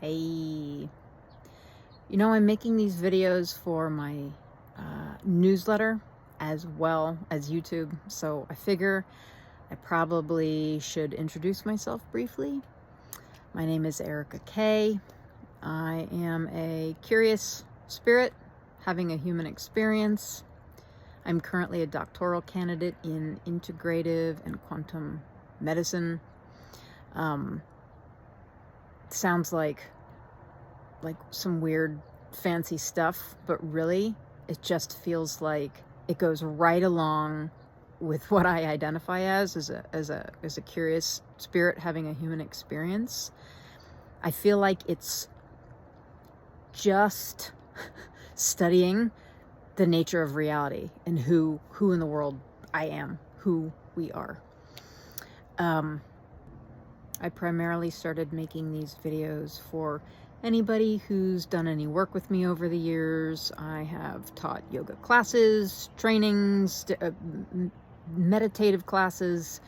Hey, I'm making these videos for my newsletter as well as YouTube, so I figure I probably should introduce myself briefly. My name is Erica Kay. I am a curious spirit having a human experience. I'm currently a doctoral candidate in integrative and quantum medicine. Sounds like some weird fancy stuff, but really it just feels like it goes right along with what I identify as a curious spirit having a human experience. I feel like it's just studying the nature of reality and who in the world I am, who we are. I primarily started making these videos for anybody who's done any work with me over the years. I have taught yoga classes, trainings, meditative classes,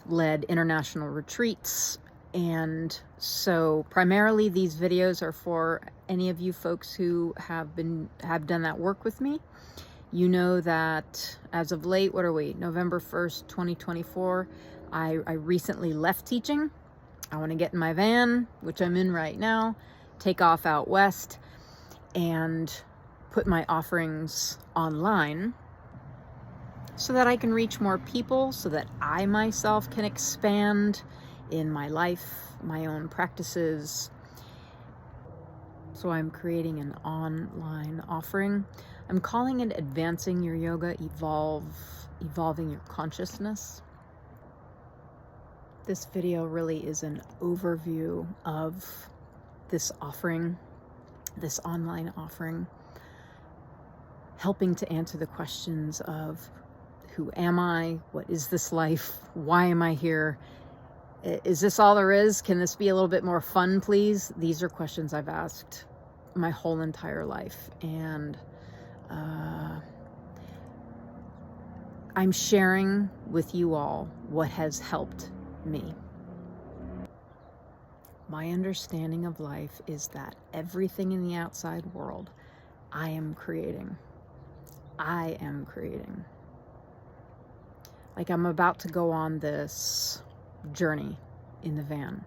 led international retreats, and so primarily these videos are for any of you folks who have done that work with me. You know that as of late, what are we, November 1st, 2024, I recently left teaching. I want to get in my van, which I'm in right now, take off out west, and put my offerings online so that I can reach more people, so that I myself can expand in my life, my own practices. So I'm creating an online offering. I'm calling it Advancing Your Yoga, Evolving Your Consciousness. This video really is an overview of this offering, this online offering, helping to answer the questions of who am I? What is this life? Why am I here? Is this all there is? Can this be a little bit more fun, please? These are questions I've asked my whole entire life, and I'm sharing with you all what has helped me. My understanding of life is that everything in the outside world I am creating. I am creating. Like I'm about to go on this journey in the van.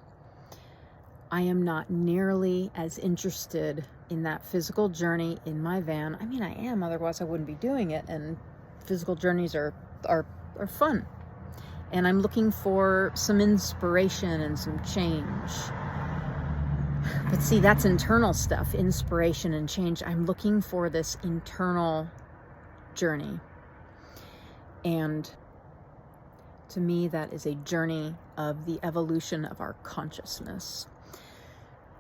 I am not nearly as interested in that physical journey in my van. I mean, I am, otherwise I wouldn't be doing it, and physical journeys are fun. And I'm looking for some inspiration and some change. But see, that's internal stuff, inspiration and change. I'm looking for this internal journey. And to me, that is a journey of the evolution of our consciousness.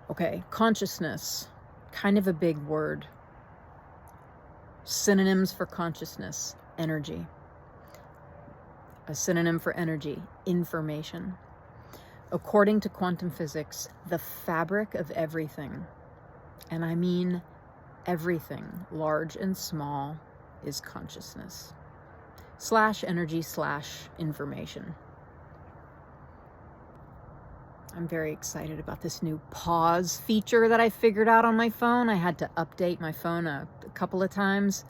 Okay, consciousness, kind of a big word. Synonyms for consciousness: energy. A synonym for energy: information. According to quantum physics, the fabric of everything, and I mean everything, large and small, is consciousness / energy / information. I'm very excited about this new pause feature that I figured out on my phone. I had to update my phone a couple of times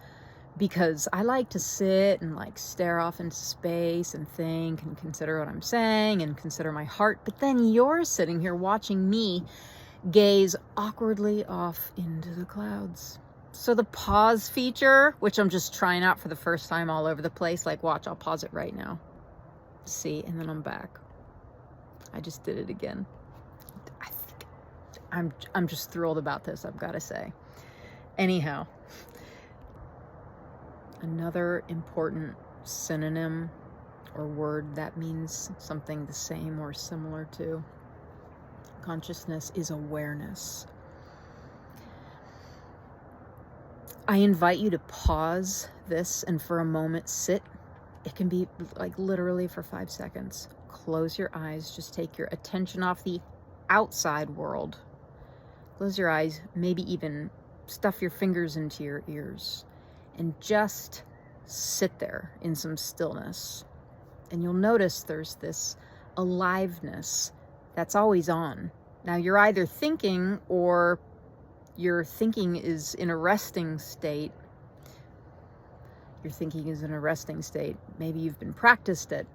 because I like to sit and stare off into space and think and consider what I'm saying and consider my heart. But then you're sitting here watching me gaze awkwardly off into the clouds. So the pause feature, which I'm just trying out for the first time all over the place, watch, I'll pause it right now. See, and then I'm back. I just did it again. I'm just thrilled about this, I've got to say. Anyhow, another important synonym or word that means something the same or similar to consciousness is awareness. I invite you to pause this and for a moment sit. It can be literally for 5 seconds. Close your eyes, just take your attention off the outside world. Close your eyes, maybe even stuff your fingers into your ears, and just sit there in some stillness. And you'll notice there's this aliveness that's always on. Now, you're either thinking or your thinking is in a resting state. Your thinking is in a resting state. Maybe you've been practiced at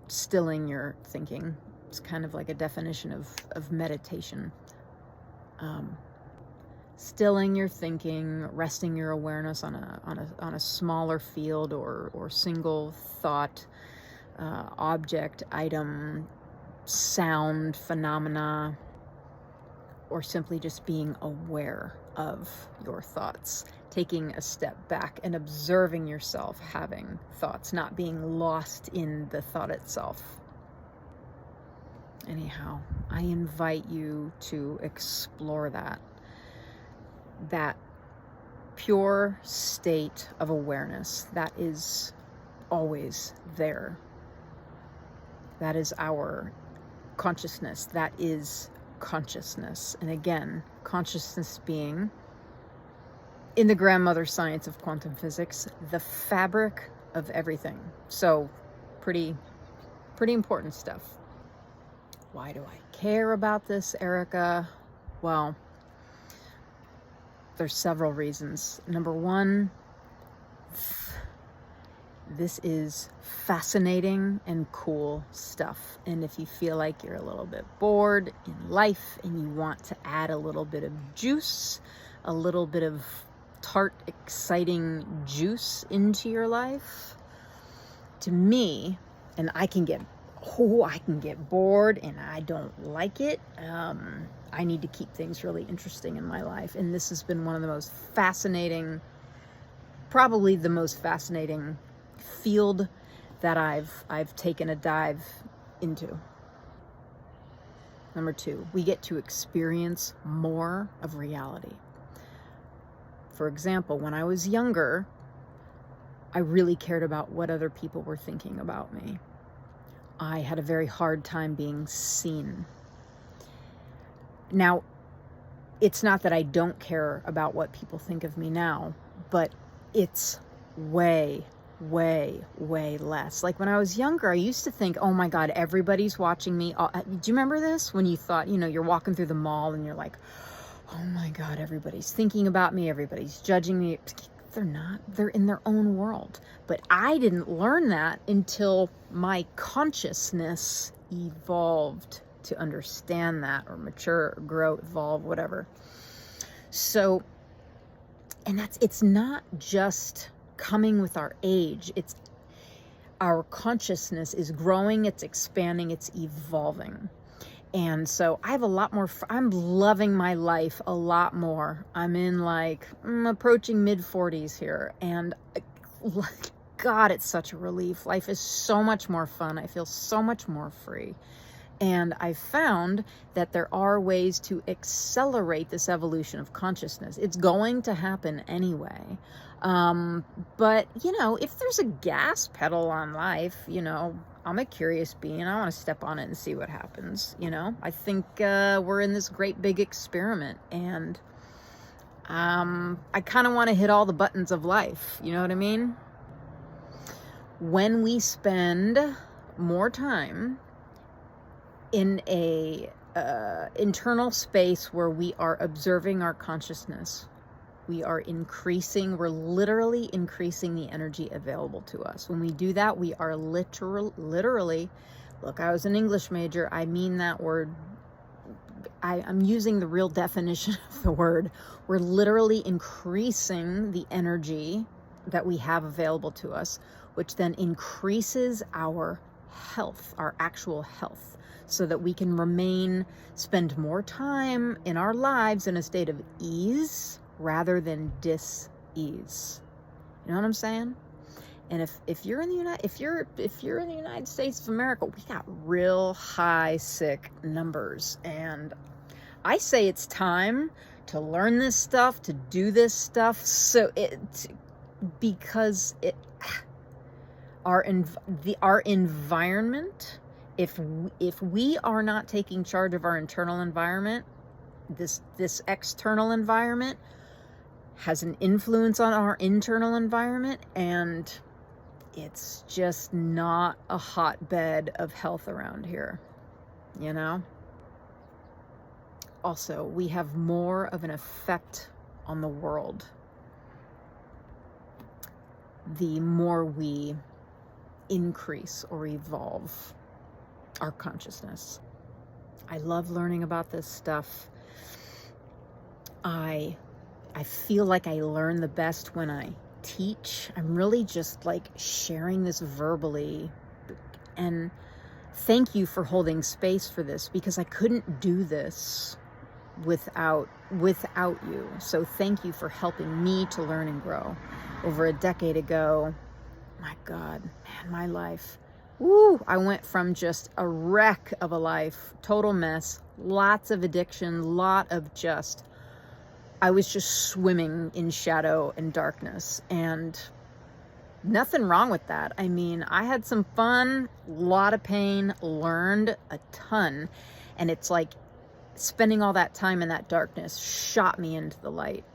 stilling your thinking. It's kind of like a definition of meditation. Stilling your thinking, resting your awareness on a smaller field or single thought, object, item, sound, phenomena, or simply just being aware of your thoughts, taking a step back and observing yourself having thoughts, not being lost in the thought itself. Anyhow, I invite you to explore that pure state of awareness that is always there. That is our consciousness. That is consciousness. And again, consciousness being, in the grandmother science of quantum physics, the fabric of everything. So pretty important stuff. Why do I care about this, Erica? Well, there's several reasons. Number one, this is fascinating and cool stuff. And if you feel like you're a little bit bored in life and you want to add a little bit of juice, a little bit of tart, exciting juice into your life, to me, and I can get bored and I don't like it. I need to keep things really interesting in my life. And this has been one of the most fascinating, probably the most fascinating field that I've taken a dive into. Number two, we get to experience more of reality. For example, when I was younger, I really cared about what other people were thinking about me. I had a very hard time being seen. Now, it's not that I don't care about what people think of me now, but it's way less. Like when I was younger, I used to think, oh my God, everybody's watching me. Do you remember this? When you thought, you're walking through the mall and you're like, oh my God, everybody's thinking about me. Everybody's judging me. They're not. They're in their own world. But I didn't learn that until my consciousness evolved to understand that, or mature, or grow, evolve, whatever. So, and it's not just coming with our age. It's our consciousness is growing, it's expanding, it's evolving. And so I have a lot more, I'm loving my life a lot more. I'm approaching mid-40s here. And God, it's such a relief. Life is so much more fun. I feel so much more free. And I found that there are ways to accelerate this evolution of consciousness. It's going to happen anyway. But, if there's a gas pedal on life, I'm a curious being. I want to step on it and see what happens. I think we're in this great big experiment, and I kind of want to hit all the buttons of life. You know what I mean? When we spend more time in a internal space where we are observing our consciousness, we're literally increasing the energy available to us. When we do that, we are literally, look, I was an English major. I mean that word. I'm using the real definition of the word. We're literally increasing the energy that we have available to us, which then increases our health, our actual health, so that we can spend more time in our lives in a state of ease rather than dis-ease. You know what I'm saying? And if you're in the United States of America, we got real high sick numbers, and I say it's time to learn this stuff, to do this stuff, because our environment, if we are not taking charge of our internal environment, this external environment has an influence on our internal environment, and it's just not a hotbed of health around here, also, we have more of an effect on the world the more we increase or evolve our consciousness. I love learning about this stuff. I feel like I learn the best when I teach. I'm really just like sharing this verbally, and thank you for holding space for this, because I couldn't do this without you. So thank you for helping me to learn and grow. Over a decade ago, my God, man, my life. Woo, I went from just a wreck of a life, total mess, lots of addiction, I was just swimming in shadow and darkness, and nothing wrong with that. I mean, I had some fun, a lot of pain, learned a ton, and it's like spending all that time in that darkness shot me into the light.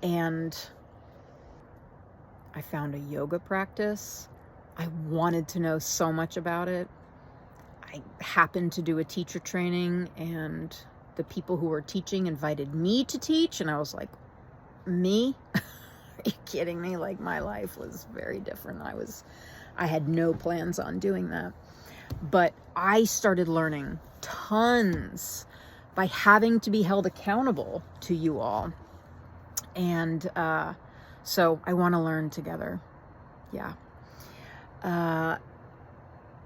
And I found a yoga practice. I wanted to know so much about it. I happened to do a teacher training, and the people who were teaching invited me to teach, and I was like, me? Are you kidding me? Like, my life was very different. I had no plans on doing that. But I started learning tons by having to be held accountable to you all. And so I want to learn together. Yeah.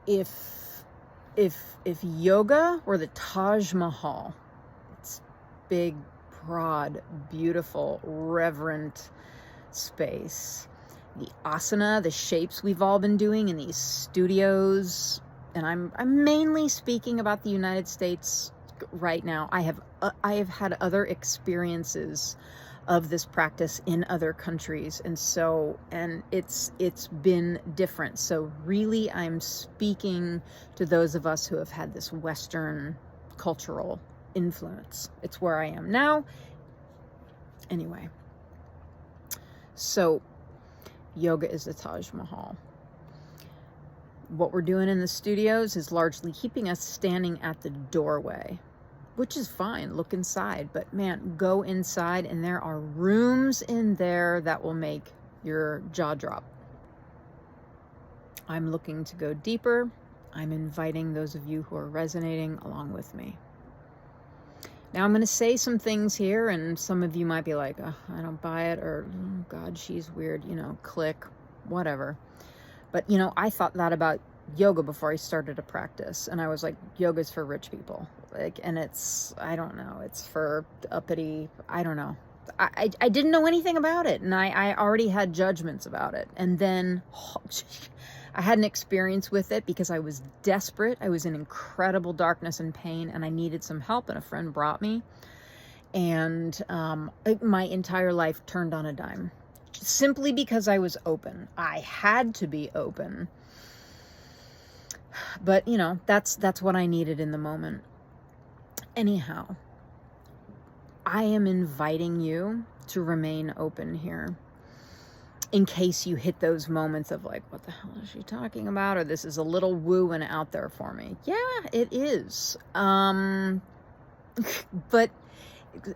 If yoga were the Taj Mahal, it's big, broad, beautiful, reverent space. The asana, the shapes we've all been doing in these studios, and I'm mainly speaking about the United States right now. I have had other experiences of this practice in other countries, and it's been different. So really, I'm speaking to those of us who have had this Western cultural influence. It's where I am now. Anyway, so yoga is the Taj Mahal. What we're doing in the studios is largely keeping us standing at the doorway, which is fine. Look inside, but man, go inside, and there are rooms in there that will make your jaw drop. I'm looking to go deeper. I'm inviting those of you who are resonating along with me. Now I'm going to say some things here, and some of you might be like, oh, I don't buy it, or oh, God, she's weird, click, whatever. But, I thought that about yoga before I started a practice, and I was like, yoga's for rich people. And I don't know, it's for uppity, I don't know. I didn't know anything about it, and I already had judgments about it. And then I had an experience with it because I was desperate. I was in incredible darkness and pain, and I needed some help, and a friend brought me. And my entire life turned on a dime, simply because I was open. I had to be open. But, that's what I needed in the moment. Anyhow, I am inviting you to remain open here, in case you hit those moments of like, what the hell is she talking about? Or this is a little woo and out there for me. Yeah, it is. But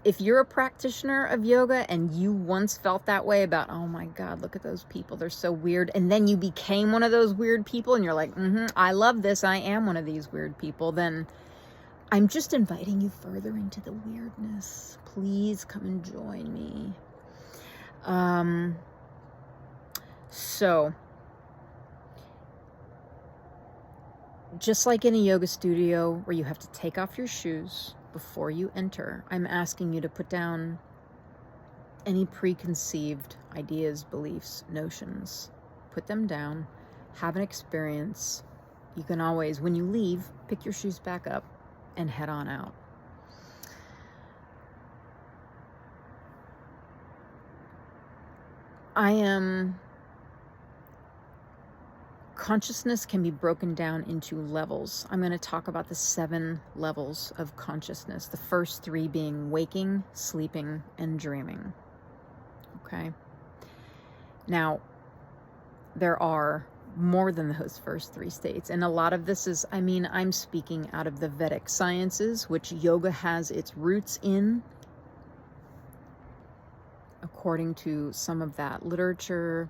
if you're a practitioner of yoga and you once felt that way about, oh my God, look at those people, they're so weird, and then you became one of those weird people, and you're like, I love this, I am one of these weird people, then I'm just inviting you further into the weirdness. Please come and join me. So, just like in a yoga studio where you have to take off your shoes before you enter, I'm asking you to put down any preconceived ideas, beliefs, notions. Put them down, have an experience. You can always, when you leave, pick your shoes back up and head on out. Consciousness can be broken down into levels. I'm going to talk about the 7 levels of consciousness. The first 3 being waking, sleeping, and dreaming. Okay? Now, there are more than those first 3 states. And a lot of this is, I mean, I'm speaking out of the Vedic sciences, which yoga has its roots in. According to some of that literature,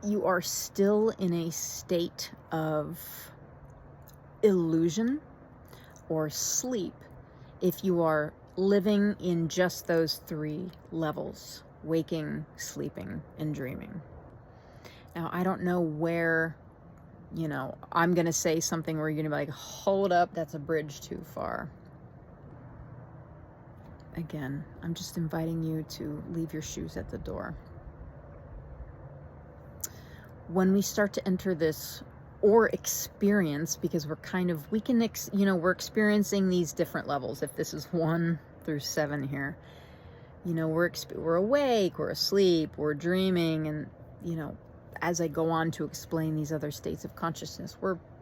you are still in a state of illusion or sleep if you are living in just those 3 levels: waking, sleeping, and dreaming. Now, I don't know where, you know, I'm going to say something where you're going to be like, hold up, that's a bridge too far. Again, I'm just inviting you to leave your shoes at the door. When we start to enter this, or experience, because we're kind of, we can, you know, we're experiencing these different levels. If this is 1 through 7 here, you know, we're awake, we're asleep, we're dreaming, and, you know, as I go on to explain these other states of consciousness,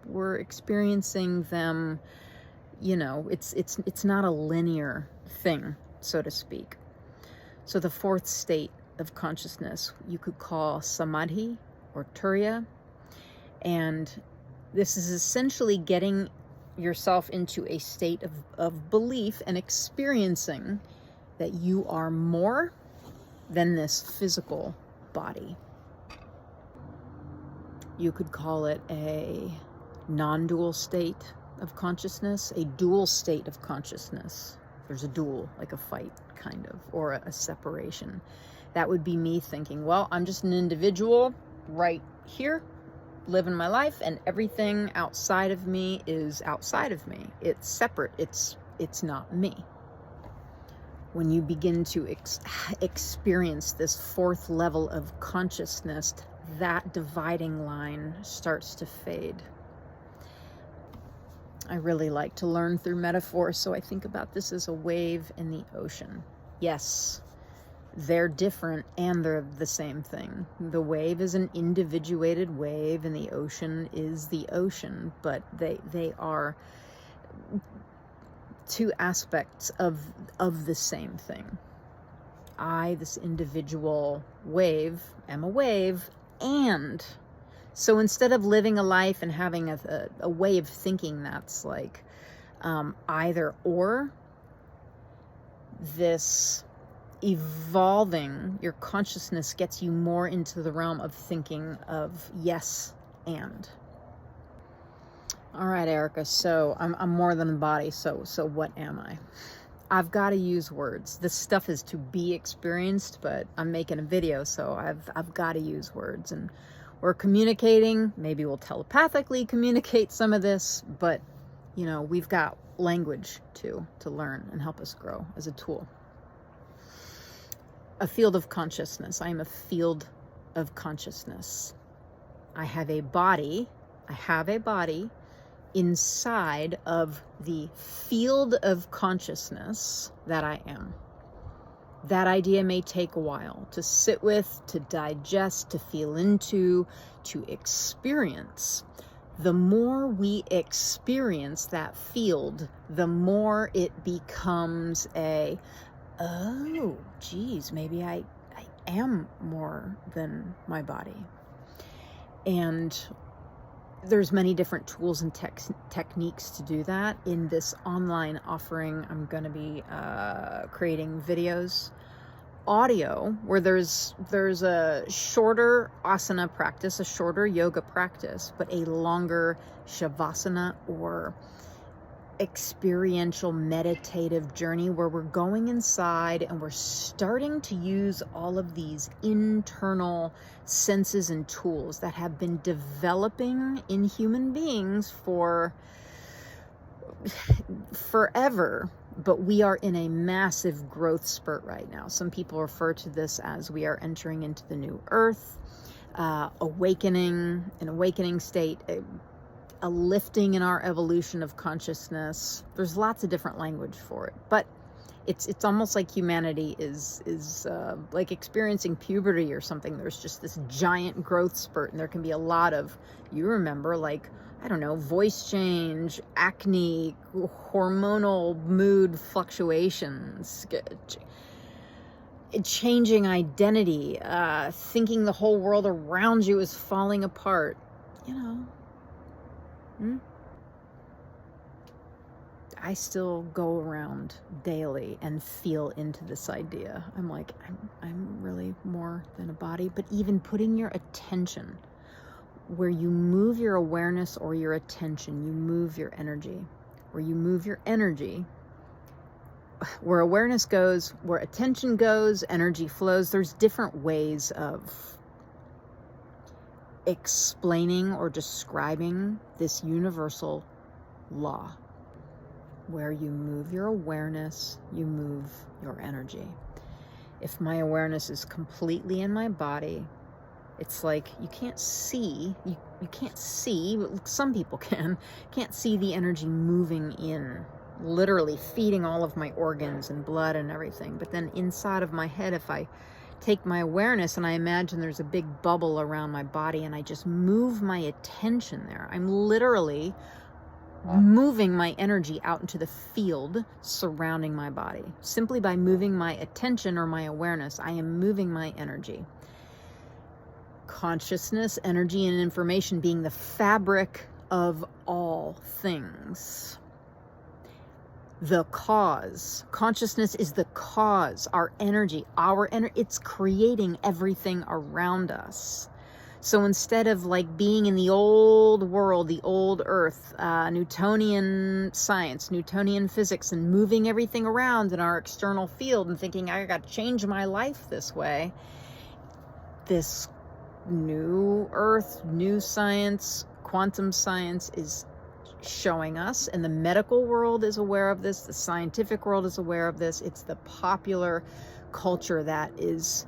we're experiencing them. You know, it's not a linear thing, so to speak. So the 4th state of consciousness you could call samadhi or turiya. And this is essentially getting yourself into a state of belief and experiencing that you are more than this physical body. You could call it a non-dual state of consciousness, a dual state of consciousness. There's a dual, like a fight, kind of, or a separation. That would be me thinking, well, I'm just an individual right here, living my life, and everything outside of me is outside of me. It's separate. It's not me. When you begin to experience this 4th level of consciousness, that dividing line starts to fade. I really like to learn through metaphor, so I think about this as a wave in the ocean. Yes, they're different and they're the same thing. The wave is an individuated wave and the ocean is the ocean, but they are 2 aspects of the same thing. I, this individual wave, am a wave, and so instead of living a life and having a way of thinking that's like either or, this evolving your consciousness gets you more into the realm of thinking of yes and. All right, Erica, so I'm more than a body, so what am I? I've got to use words. This stuff is to be experienced, but I'm making a video, so I've got to use words. And we're communicating. Maybe we'll telepathically communicate some of this, but, you know, we've got language to learn and help us grow as a tool. A field of consciousness. I am a field of consciousness. I have a body inside of the field of consciousness that I am. That idea may take a while to sit with, to digest, to feel into, to experience. The more we experience that field, the more it becomes a, oh, geez, maybe I am more than my body. And there's many different tools and techniques to do that. In this online offering, I'm going to be creating videos, audio, where there's a shorter asana practice, a shorter yoga practice, but a longer shavasana or experiential meditative journey where we're going inside and we're starting to use all of these internal senses and tools that have been developing in human beings for forever, but we are in a massive growth spurt right now. Some people refer to this as we are entering into the new earth, awakening, an awakening state, a lifting in our evolution of consciousness. There's lots of different language for it, but it's almost like humanity is like experiencing puberty or something. There's just this giant growth spurt, and there can be a lot of, you remember, like, I don't know, voice change, acne, hormonal mood fluctuations. changing identity, thinking the whole world around you is falling apart, you know. I still go around daily and feel into this idea. I'm like, I'm really more than a body. But even putting your attention where you move your awareness or your attention, you move your energy. Where you move your energy, where awareness goes, where attention goes, energy flows. There's different ways of explaining or describing this universal law. Where you move your awareness, you move your energy. If my awareness is completely in my body, it's like you can't see, you can't see, some people can't see the energy moving in, literally feeding all of my organs and blood and everything. But then inside of my head, if I take my awareness and I imagine there's a big bubble around my body and I just move my attention there, I'm literally moving my energy out into the field surrounding my body. Simply by moving my attention or my awareness, I am moving my energy. Consciousness, energy, and information being the fabric of all things. The cause. Consciousness is the cause. Our energy, it's creating everything around us. So instead of like being in the old world, the old earth, Newtonian science, Newtonian physics, and moving everything around in our external field and thinking, I got to change my life this way, this new earth, new science, quantum science is showing us, and the medical world is aware of this, the scientific world is aware of this. It's the popular culture that is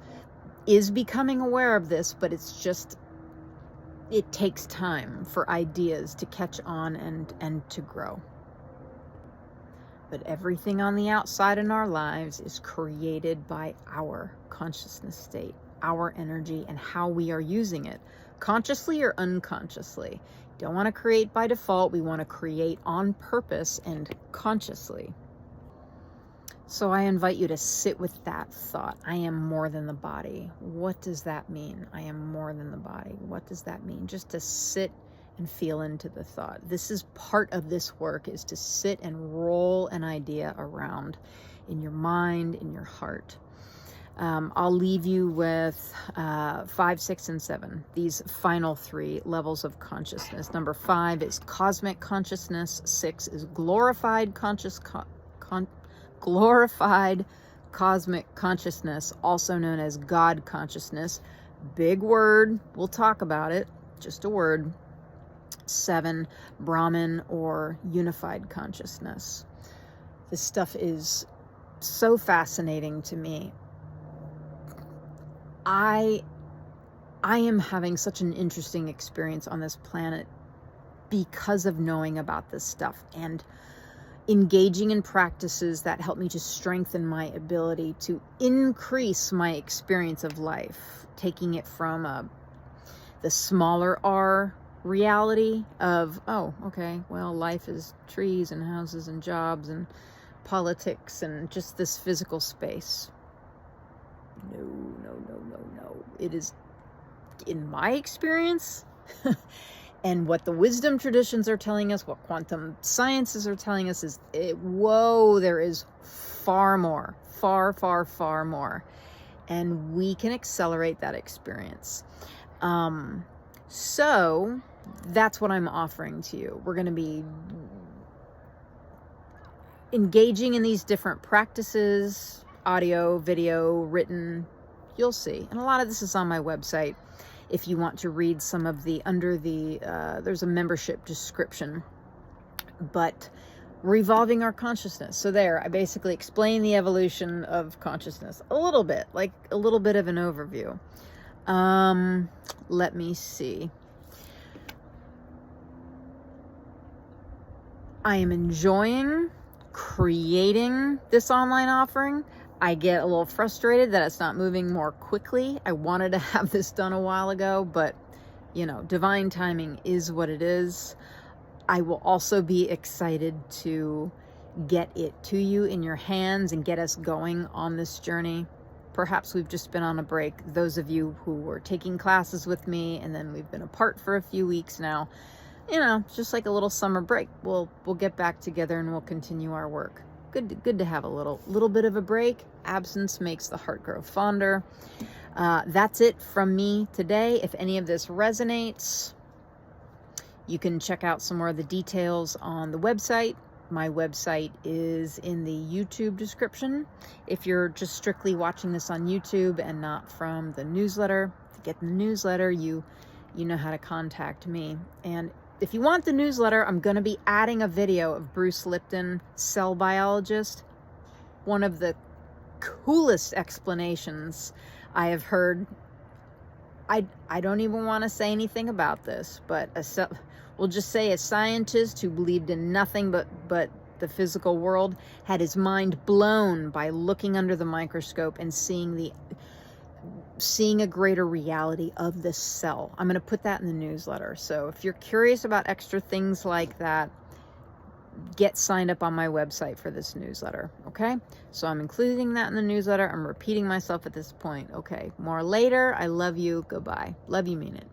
becoming aware of this, but it's just, it takes time for ideas to catch on and to grow. But everything on the outside in our lives is created by our consciousness state, our energy, and how we are using it, consciously or unconsciously. Don't want to create by default. We want to create on purpose and consciously. So I invite you to sit with that thought. I am more than the body. What does that mean? I am more than the body. What does that mean? Just to sit and feel into the thought. This is part of this work, is to sit and roll an idea around in your mind, in your heart. I'll leave you with 5, 6, and 7, these final 3 levels of consciousness. Number 5 is cosmic consciousness. 6 is glorified glorified cosmic consciousness, also known as God consciousness. Big word, we'll talk about it, just a word. 7, Brahman or unified consciousness. This stuff is so fascinating to me. I am having such an interesting experience on this planet because of knowing about this stuff and engaging in practices that help me to strengthen my ability to increase my experience of life, taking it from the smaller R reality of, oh, okay, well, life is trees and houses and jobs and politics and just this physical space. No. It is, in my experience, and what the wisdom traditions are telling us, what quantum sciences are telling us is, whoa, there is far more, far more. And we can accelerate that experience. So that's what I'm offering to you. We're going to be engaging in these different practices, audio, video, written, you'll see. And a lot of this is on my website. If you want to read some of the, there's a membership description, but revolving our consciousness. So there, I basically explain the evolution of consciousness a little bit, like a little bit of an overview. Let me see. I am enjoying creating this online offering. I get a little frustrated that it's not moving more quickly. I wanted to have this done a while ago, but you know, divine timing is what it is. I will also be excited to get it to you in your hands and get us going on this journey. perhaps we've just been on a break. Those of you who were taking classes with me and then we've been apart for a few weeks now, you know, it's just like a little summer break. We'll get back together and we'll continue our work. Good to have a little bit of a break. Absence makes the heart grow fonder. That's it from me today. If any of this resonates, you can check out some more of the details on the website. My website is in the YouTube description. If you're just strictly watching this on YouTube and not from the newsletter, to get the newsletter, you know how to contact me. And if you want the newsletter, I'm going to be adding a video of Bruce Lipton, cell biologist. One of the coolest explanations I have heard. I don't even want to say anything about this, but we'll just say a scientist who believed in nothing but the physical world had his mind blown by looking under the microscope and seeing a greater reality of the cell. I'm going to put that in the newsletter. So if you're curious about extra things like that, get signed up on my website for this newsletter. Okay? So I'm including that in the newsletter. I'm repeating myself at this point. Okay. More later. I love you. Goodbye. Love you, mean it.